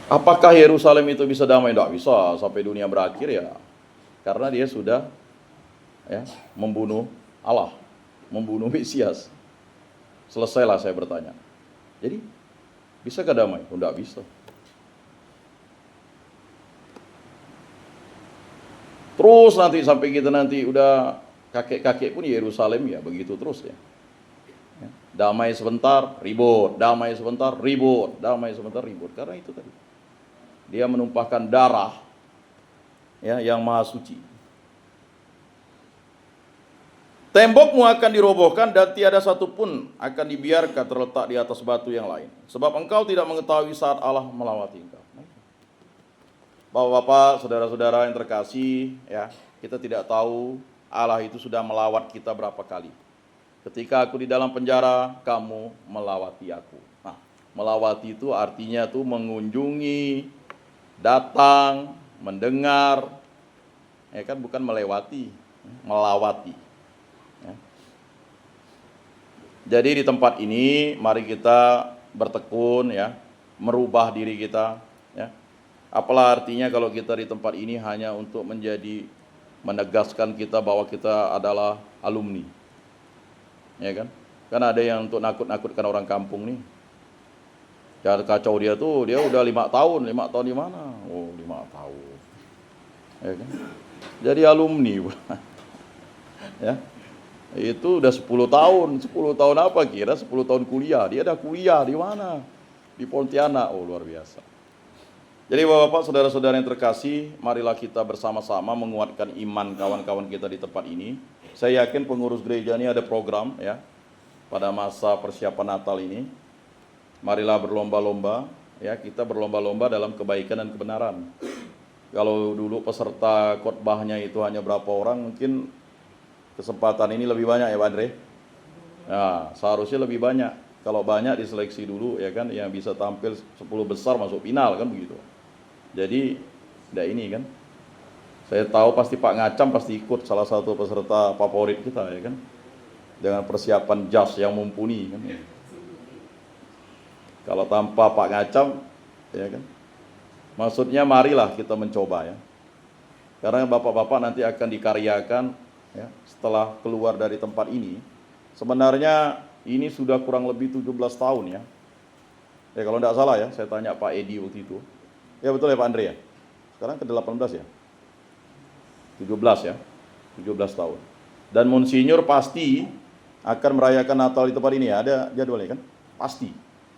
Apakah Yerusalem itu bisa damai? Tidak bisa sampai dunia berakhir ya. Karena dia sudah ya membunuh Allah, membunuh Mesias. Selesailah saya bertanya. Jadi bisakah damai? Tidak bisa. Terus nanti sampai kita nanti udah kakek-kakek pun Yerusalem ya begitu terus ya. Damai sebentar, ribut, damai sebentar, ribut, damai sebentar, ribut. Karena itu tadi. Dia menumpahkan darah ya yang maha suci. Tembokmu akan dirobohkan dan tiada satupun akan dibiarkan terletak di atas batu yang lain. Sebab engkau tidak mengetahui saat Allah melawati engkau. Bapak-bapak, saudara-saudara yang terkasih, ya, kita tidak tahu Allah itu sudah melawat kita berapa kali. Ketika aku di dalam penjara, kamu melawati aku. Nah, melawati itu artinya tuh mengunjungi, datang, mendengar, ya kan, bukan melewati, melawati. Ya. Jadi di tempat ini, mari kita bertekun, ya, merubah diri kita, ya. Apalah artinya kalau kita di tempat ini hanya untuk menegaskan kita bahwa kita adalah alumni, ya kan? Kan ada yang untuk nakut-nakutkan orang kampung nih. Jangan kacau dia tuh, dia udah 5 tahun di mana? Oh 5 tahun, ya kan? Jadi alumni, ya. Itu udah 10 tahun apa kira? 10 tahun kuliah, dia ada kuliah di mana? Di Pontianak, oh luar biasa. Jadi Bapak-bapak, saudara-saudara yang terkasih, marilah kita bersama-sama menguatkan iman kawan-kawan kita di tempat ini. Saya yakin pengurus gereja ini ada program ya pada masa persiapan Natal ini. Marilah berlomba-lomba ya, kita berlomba-lomba dalam kebaikan dan kebenaran. Kalau dulu peserta khotbahnya itu hanya berapa orang, mungkin kesempatan ini lebih banyak ya Pak Andre. Nah, seharusnya lebih banyak. Kalau banyak diseleksi dulu ya kan, yang bisa tampil 10 besar masuk final kan begitu. Jadi, tidak ini kan. Saya tahu pasti Pak Ngacam pasti ikut, salah satu peserta favorit kita ya kan. Dengan persiapan jas yang mumpuni kan. Kalau tanpa Pak Ngacam ya kan. Maksudnya marilah kita mencoba ya. Karena bapak-bapak nanti akan dikaryakan ya, setelah keluar dari tempat ini. Sebenarnya ini sudah kurang lebih 17 tahun ya. Ya kalau tidak salah ya, saya tanya Pak Edi waktu itu. Ya betul ya Pak Andre ya? Sekarang ke-18 ya? 17 ya? 17 tahun. Dan Monsinyur pasti akan merayakan Natal di tempat ini ya? Ada jadwalnya kan? Pasti.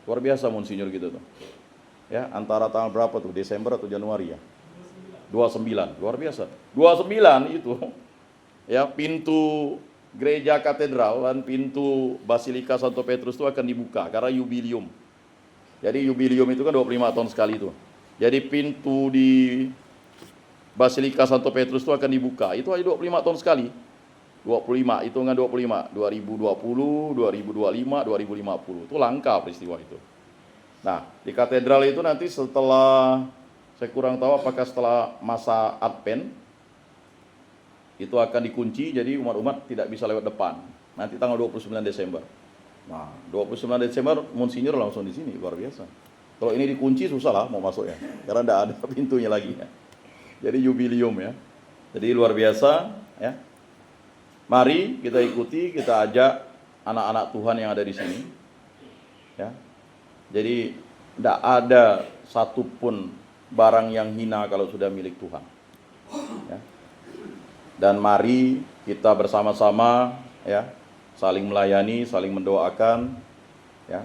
Luar biasa Monsinyur gitu tuh. Ya, antara tanggal berapa tuh? Desember atau Januari ya? 29. Luar biasa. 29 itu. Ya, pintu gereja katedral dan pintu Basilika Santo Petrus itu akan dibuka karena jubilium. Jadi jubilium itu kan 25 tahun sekali itu. Jadi pintu di Basilika Santo Petrus itu akan dibuka. Itu hanya 25 tahun sekali. 25, hitungan 25. 2020, 2025, 2050. Itu langka peristiwa itu. Nah, di katedral itu nanti setelah, saya kurang tahu apakah setelah masa Advent, itu akan dikunci, jadi umat-umat tidak bisa lewat depan. Nanti tanggal 29 Desember. Nah, 29 Desember Monsinyur langsung di sini, luar biasa. Kalau ini dikunci susah lah mau masuk ya, karena tidak ada pintunya lagi ya. Jadi jubilium ya. Jadi luar biasa ya. Mari kita ikuti, kita ajak anak-anak Tuhan yang ada di sini. Ya. Jadi tidak ada satupun barang yang hina kalau sudah milik Tuhan. Ya. Dan mari kita bersama-sama ya saling melayani, saling mendoakan ya.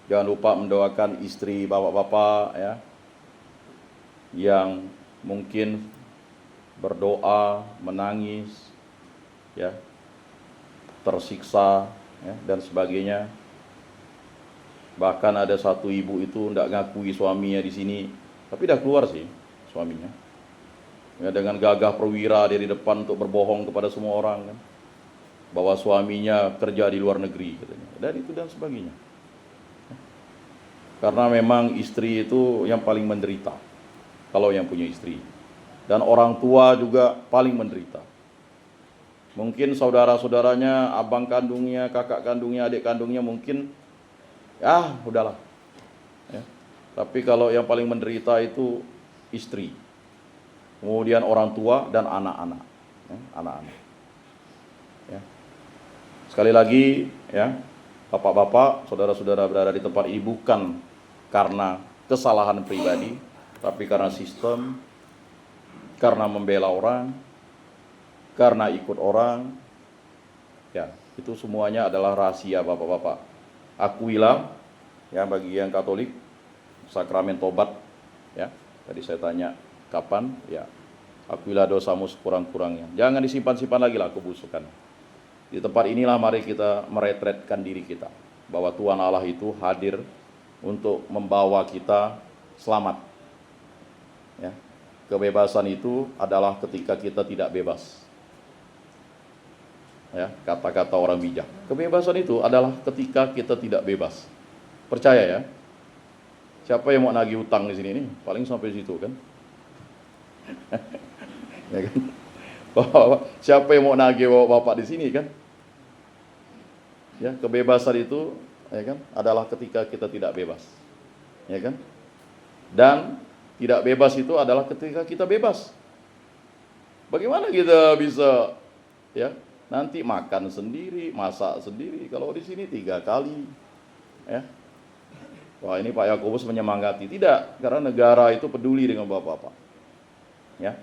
Jangan lupa mendoakan istri bapak-bapak ya yang mungkin berdoa, menangis ya, tersiksa ya, dan sebagainya. Bahkan ada satu ibu itu tidak ngakui suaminya di sini, tapi dah keluar sih suaminya. Ya, dengan gagah perwira dia di depan untuk berbohong kepada semua orang kan, bahwa suaminya kerja di luar negeri katanya, dan itu dan sebagainya. Karena memang istri itu yang paling menderita kalau yang punya istri, dan orang tua juga paling menderita. Mungkin saudara-saudaranya, abang kandungnya, kakak kandungnya, adik kandungnya mungkin ya udahlah ya. Tapi kalau yang paling menderita itu istri, kemudian orang tua dan anak-anak. Ya, anak-anak. Ya. Sekali lagi, ya, bapak-bapak, saudara-saudara berada di tempat ini bukan karena kesalahan pribadi, tapi karena sistem, karena membela orang, karena ikut orang. Ya, itu semuanya adalah rahasia bapak-bapak. Akuilah, ya, bagi yang Katolik, sakramen tobat, ya. Tadi saya tanya kapan, ya. Akuilah dosamu sekurang-kurangnya. Jangan disimpan-simpan lagi lah kebusukan. Di tempat inilah mari kita meretretkan diri kita, bahwa Tuhan Allah itu hadir untuk membawa kita selamat. Ya. Kebebasan itu adalah ketika kita tidak bebas. Ya, kata-kata orang bijak. Kebebasan itu adalah ketika kita tidak bebas. Percaya ya. Siapa yang mau nagih utang di sini nih? Paling sampai situ kan. Ya kan? Siapa yang mau nagih bapak di sini kan? Ya, kebebasan itu, ya kan, adalah ketika kita tidak bebas. Ya kan? Dan tidak bebas itu adalah ketika kita bebas. Bagaimana kita bisa, ya, nanti makan sendiri, masak sendiri, kalau di sini 3 kali, ya. Wah, ini Pak Yakobus menyemangati. Tidak, karena negara itu peduli dengan bapak-bapak, ya.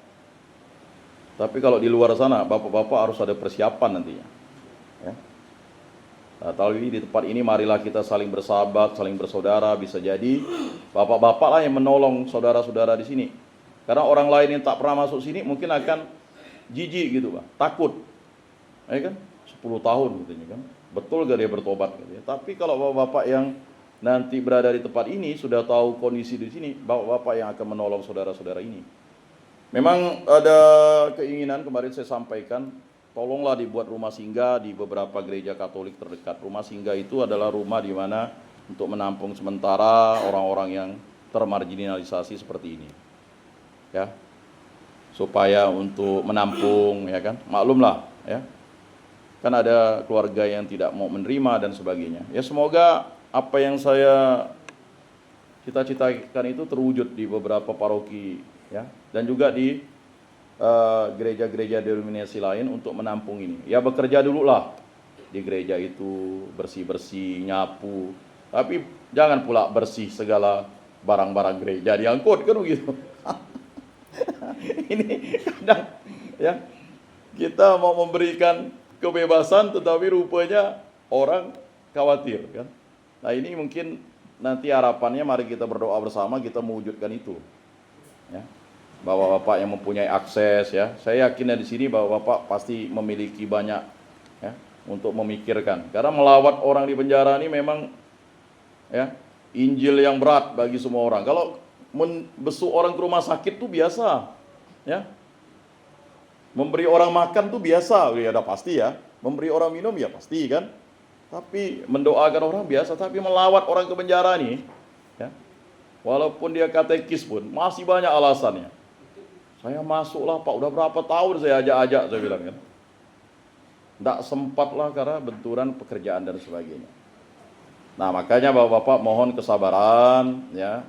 Tapi kalau di luar sana, bapak-bapak harus ada persiapan nantinya, ya. Nah, tapi di tempat ini marilah kita saling bersahabat, saling bersaudara. Bisa jadi bapak-bapak lah yang menolong saudara-saudara di sini. Karena orang lain yang tak pernah masuk sini mungkin akan jijik gitu, Pak, takut. Ya kan? 10 tahun gitu kan. Betul gak dia bertobat gitu ya. Tapi kalau bapak-bapak yang nanti berada di tempat ini sudah tahu kondisi di sini, bapak-bapak yang akan menolong saudara-saudara ini. Memang ada keinginan kemarin saya sampaikan, tolonglah dibuat rumah singgah di beberapa gereja Katolik terdekat. Rumah singgah itu adalah rumah di mana untuk menampung sementara orang-orang yang termarginalisasi seperti ini. Ya. Supaya untuk menampung, ya kan? Maklumlah, ya. Kan ada keluarga yang tidak mau menerima dan sebagainya. Ya, semoga apa yang saya cita-citakan itu terwujud di beberapa paroki, ya, dan juga di gereja-gereja denominasi lain untuk menampung ini. Ya, bekerja dulu lah di gereja itu, bersih-bersih, nyapu. Tapi jangan pula bersih segala barang-barang gereja diangkut kan begitu. Ini kadang, ya, kita mau memberikan kebebasan tetapi rupanya orang khawatir kan. Nah, ini mungkin nanti harapannya mari kita berdoa bersama kita mewujudkan itu. Ya. Bahwa Bapak yang mempunyai akses, ya. Saya yakin di sini bahwa Bapak pasti memiliki banyak, ya, untuk memikirkan. Karena melawat orang di penjara ini memang, ya, Injil yang berat bagi semua orang. Kalau membesuk orang ke rumah sakit tuh biasa, ya. Memberi orang makan tuh biasa, ya udah pasti ya. Memberi orang minum ya pasti kan. Tapi mendoakan orang biasa, tapi melawat orang ke penjara nih, ya. Walaupun dia katekis pun masih banyak alasannya. Saya masuklah Pak, udah berapa tahun saya ajak-ajak, saya bilang kan. Nggak sempat lah karena benturan pekerjaan dan sebagainya. Nah, makanya Bapak-bapak mohon kesabaran, ya.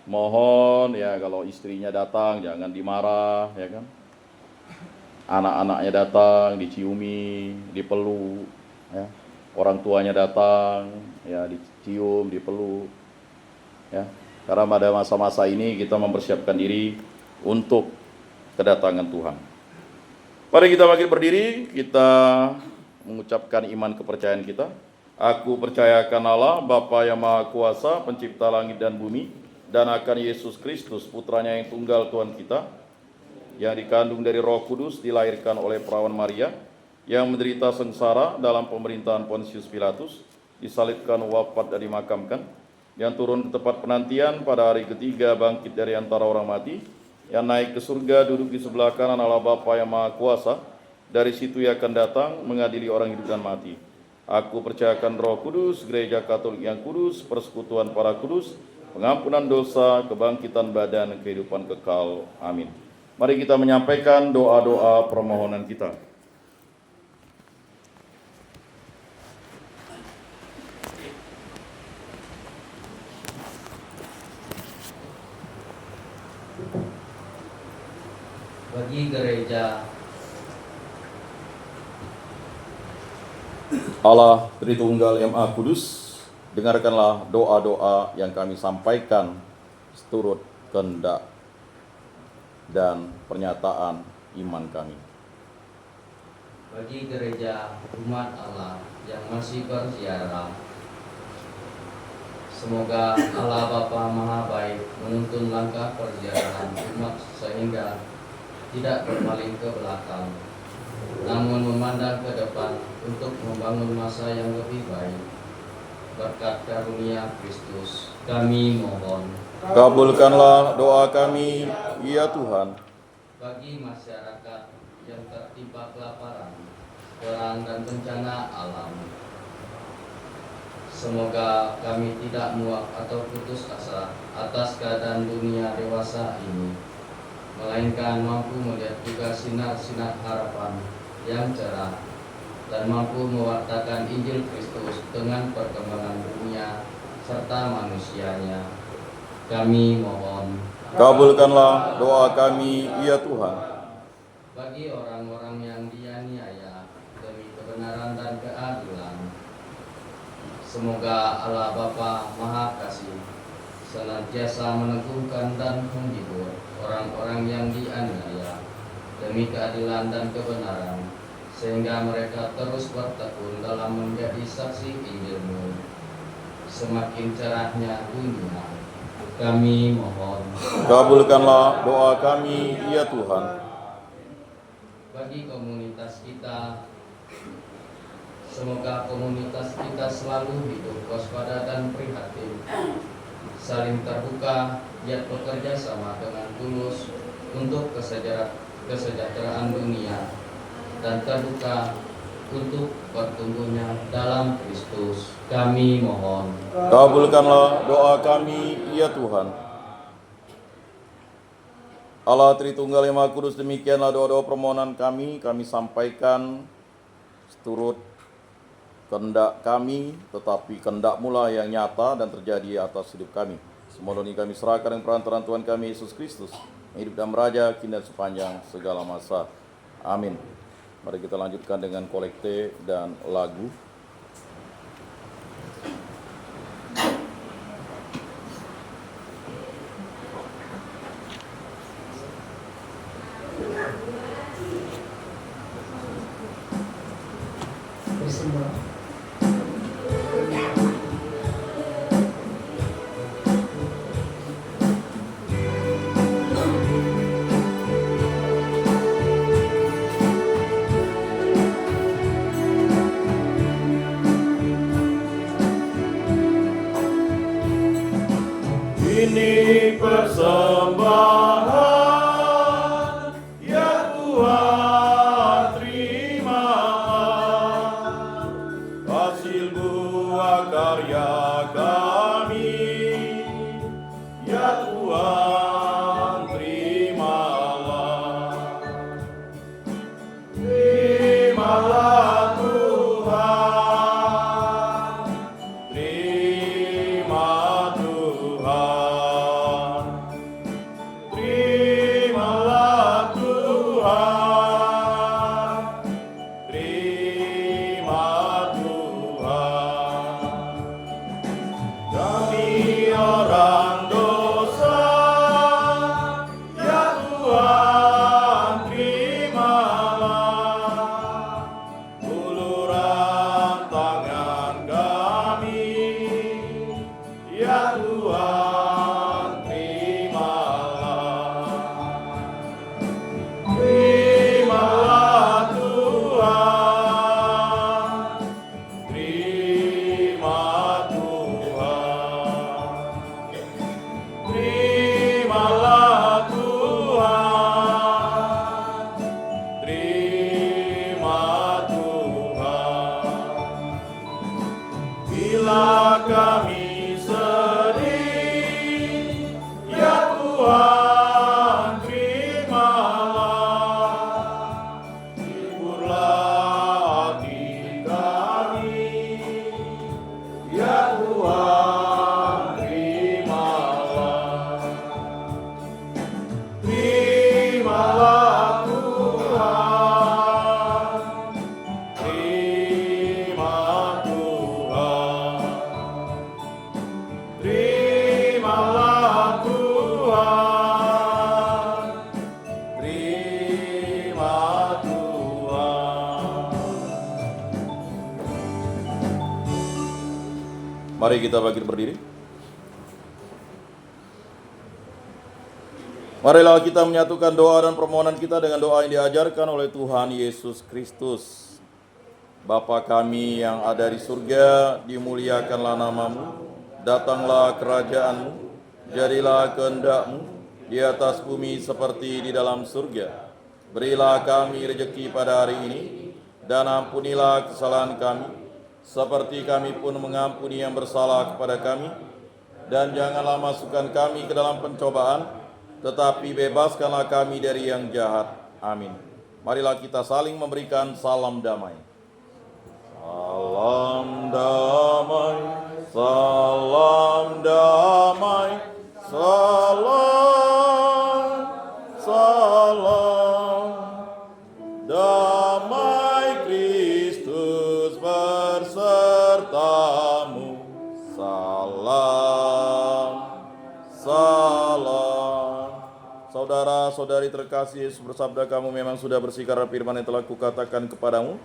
Mohon ya kalau istrinya datang jangan dimarah, ya kan. Anak-anaknya datang diciumi, dipeluk, ya. Orang tuanya datang, ya, dicium, dipeluk, ya. Karena pada masa-masa ini kita mempersiapkan diri untuk kedatangan Tuhan. Mari kita bangkit berdiri, kita mengucapkan iman kepercayaan kita. Aku percayakan Allah, Bapa yang Maha Kuasa, pencipta langit dan bumi, dan akan Yesus Kristus, putranya yang tunggal Tuhan kita, yang dikandung dari Roh Kudus, dilahirkan oleh perawan Maria, yang menderita sengsara dalam pemerintahan Pontius Pilatus, disalibkan, wafat dan dimakamkan, yang turun ke tempat penantian pada hari ketiga, bangkit dari antara orang mati, yang naik ke surga, duduk di sebelah kanan Allah Bapa yang Maha Kuasa, dari situ ia akan datang mengadili orang hidup dan mati. Aku percayakan Roh Kudus, Gereja Katolik yang kudus, persekutuan para kudus, pengampunan dosa, kebangkitan badan, kehidupan kekal. Amin. Mari kita menyampaikan doa-doa permohonan kita. bagi gereja Allah Tritunggal Maha Kudus, dengarkanlah doa-doa yang kami sampaikan seturut kehendak dan pernyataan iman kami. bagi gereja umat Allah yang masih berziarah. Semoga Allah Bapa Maha Baik menuntun langkah perziarahan umat sehingga tidak berpaling ke belakang, namun memandang ke depan untuk membangun masa yang lebih baik. Berkat karunia Kristus, kami mohon. Kabulkanlah doa kami, ya Tuhan. Bagi masyarakat yang tertimpa kelaparan, perang dan bencana alam, semoga kami tidak muak atau putus asa atas keadaan dunia dewasa ini, melainkan mampu melihat juga sinar-sinar harapan yang cerah dan mampu mewartakan Injil Kristus dengan perkembangan dunia serta manusianya. Kami mohon. Kabulkanlah doa kami, ya Tuhan. Bagi orang-orang yang dianiaya demi kebenaran dan keadilan, semoga Allah Bapa Maha Kasih senantiasa meneguhkan dan menghibur orang-orang yang dianiaya demi keadilan dan kebenaran, sehingga mereka terus bertekun dalam menjadi saksi Injil-Mu. Semakin cerahnya dunia, kami mohon. Kabulkanlah doa kami, ya Tuhan. Bagi komunitas kita, semoga komunitas kita selalu hidup waspada dan prihatin, saling terbuka, giat bekerja sama dengan tulus untuk kesejahteraan dunia, dan terbuka untuk bertumbuhnya dalam Kristus. Kami mohon. Kabulkanlah doa kami, ya Tuhan. Allah Tritunggal yang Maha Kudus, demikianlah doa-doa permohonan kami sampaikan seturut kehendak kami, tetapi kehendak-Mu lah yang nyata dan terjadi atas hidup kami. Semua ini kami serahkan dengan perantaraan Tuhan kami Yesus Kristus, yang hidup dan meraja kini dan sepanjang segala masa. Amin. Mari kita lanjutkan dengan kolekte dan lagu. Ini persembahan, ya Tuhan, terimalah hasil buah karya kami, ya Tuhan, terimalah. Terimalah Tuhan, terima Tuhan, terimalah Tuhan, terima Tuhan. Kami orang dosa Mari kita bangkit berdiri. Marilah kita menyatukan doa dan permohonan kita dengan doa yang diajarkan oleh Tuhan Yesus Kristus. Bapa kami yang ada di surga, dimuliakanlah namamu, datanglah kerajaanmu, jadilah kehendak-mu di atas bumi seperti di dalam surga. Berilah kami rejeki pada hari ini, dan ampunilah kesalahan kami, seperti kami pun mengampuni yang bersalah kepada kami. Dan janganlah masukkan kami ke dalam pencobaan, tetapi bebaskanlah kami dari yang jahat. Amin. Marilah kita saling memberikan salam damai. Salam damai, salam damai, salam, salam. Damai Kristus bersertamu. Salam, salam. Saudara-saudari terkasih, Yesus bersabda, kamu memang sudah bersikeras firman yang telah kukatakan kepadamu.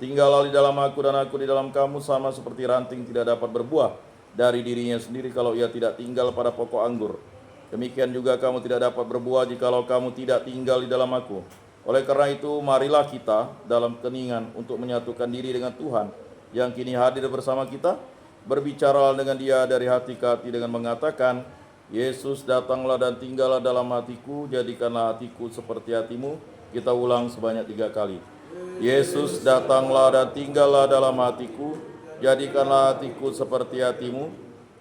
Tinggallah di dalam aku dan aku di dalam kamu, sama seperti ranting tidak dapat berbuah dari dirinya sendiri kalau ia tidak tinggal pada pokok anggur. Demikian juga kamu tidak dapat berbuah jikalau kamu tidak tinggal di dalam aku. Oleh karena itu, marilah kita dalam keningan untuk menyatukan diri dengan Tuhan yang kini hadir bersama kita. Berbicaralah dengan Dia dari hati ke hati dengan mengatakan, Yesus, datanglah dan tinggallah dalam hatiku, jadikanlah hatiku seperti hatimu. Kita ulang sebanyak 3 kali. Yesus, datanglah dan tinggallah dalam hatiku, jadikanlah hatiku seperti hatimu.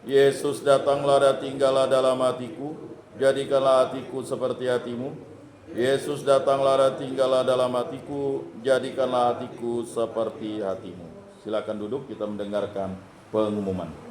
Yesus, datanglah dan tinggallah dalam hatiku, jadikanlah hatiku seperti hatimu. Yesus, datanglah dan tinggallah dalam hatiku, jadikanlah hatiku seperti hatimu. Silakan duduk, kita mendengarkan pengumuman.